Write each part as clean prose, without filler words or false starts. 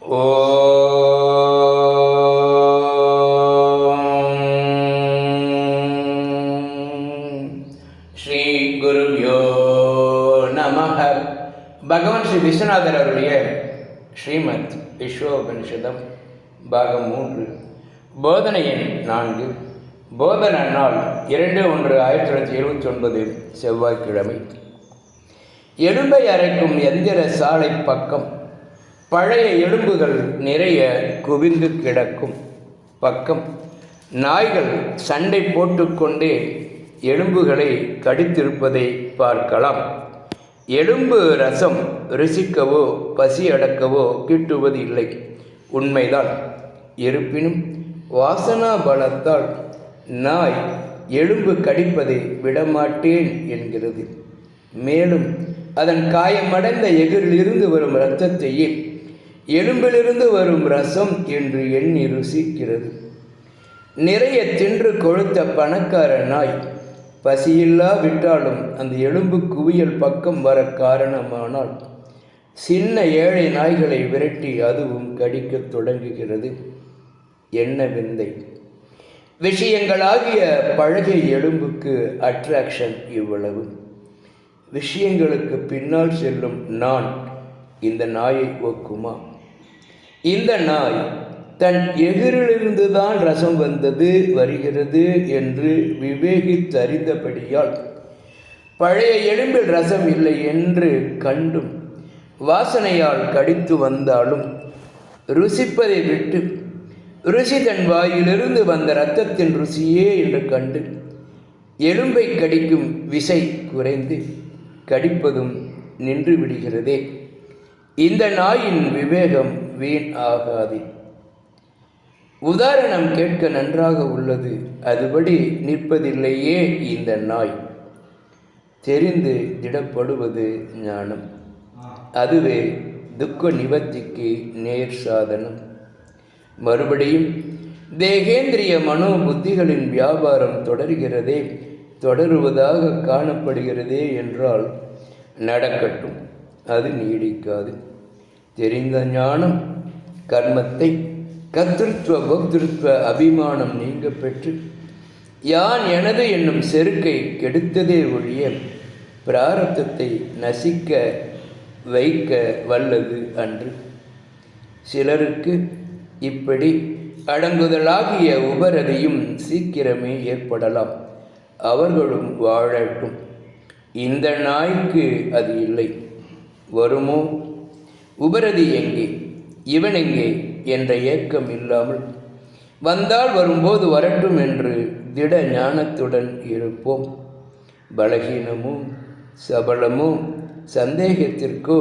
ஸ்ரீ குருவ்யோ நமஹ. பகவான் ஸ்ரீ விஸ்வநாதர் அவருடைய ஸ்ரீமத் விஸ்வோபனிஷதம் பாகம் 3 போதனை எண் 4. போதன நாள் 2/1/1979 செவ்வாய்க்கிழமை. எலும்பை அரைக்கும் எந்திர சாலை பக்கம். பழைய எலும்புகள் நிறைய குவிந்து கிடக்கும் பக்கம். நாய்கள் சண்டை போட்டுக்கொண்டே எலும்புகளை கடித்திருப்பதை பார்க்கலாம். எலும்பு ரசம் ருசிக்கவோ பசி அடக்கவோ கிட்டுவது இல்லை, உண்மைதான். இருப்பினும் வாசனா பலத்தால் நாய் எலும்பு கடிப்பதை விடமாட்டேன் என்கிறது. மேலும் அதன் காயமடைந்த எகிரிலிருந்து வரும் இரத்தத்தையே எலும்பிலிருந்து வரும் ரசம் என்று எண்ணி ருசிக்கிறது. நிறைய தின்று கொழுத்த பணக்கார நாய் பசியில்லா விட்டாலும் அந்த எலும்பு குவியல் பக்கம் வர காரணமானால் சின்ன ஏழை நாய்களை விரட்டி அதுவும் கடிக்க தொடங்குகிறது. என்ன விந்தை! விஷயங்களாகிய பழகிய எலும்புக்கு அட்ராக்ஷன் இவ்வளவு. விஷயங்களுக்கு பின்னால் செல்லும் நான் இந்த நாயை ஒக்குமா? இந்த நாய் தன் எகிரிலிருந்து தான் ரசம் வருகிறது என்று விவேகித்தறிந்தபடியால் பழைய எலும்பில் ரசம் இல்லை என்று கண்டும் வாசனையால் கடித்து வந்தாலும் ருசிப்பதை விட்டு ருசி தன் வாயிலிருந்து வந்த இரத்தத்தின் ருசியே என்று கண்டு எலும்பை கடிக்கும் விசை குறைந்து கடிப்பதும் நின்று விடுகிறதே. இந்த நாயின் விவேகம் வீண் ஆகாது. உதாரணம் கேட்க நன்றாக உள்ளது, அதுபடி நிற்பதில்லையே இந்த நாய். தெரிந்து திடப்படுவது ஞானம். அதுவே துக்க நிவர்த்திக்கு நேர் சாதனம். மறுபடியும் தேகேந்திரிய மனோ புத்திகளின் வியாபாரம் தொடர்கிறதே, தொடருவதாக காணப்படுகிறதே என்றால் நடக்கட்டும், அது நீடிக்காது. தெரிந்த ஞானம் கர்மத்தை கர்த்திருவ போக்திருத்துவ அபிமானம் நீங்க பெற்று யான் எனது என்னும் செருக்கை கெடுத்ததே ஒழிய பிராரத்தத்தை நசிக்க வைக்க வல்லது அன்று. சிலருக்கு இப்படி அடங்குதலாகிய உபரதியும் சீக்கிரமே ஏற்படலாம். அவர்களும் வாழட்டும். இந்த நாய்க்கு அது இல்லை. வருமோ? உபரதி எங்கே, இவன் எங்கே என்ற ஏக்கம் இல்லாமல் வந்தால் வரும்போது வரட்டும் என்று திட ஞானத்துடன் இருப்போம். பலகீனமோ சபலமோ சந்தேகத்திற்கோ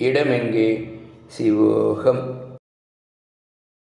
இடமெங்கே? சிவோகம்.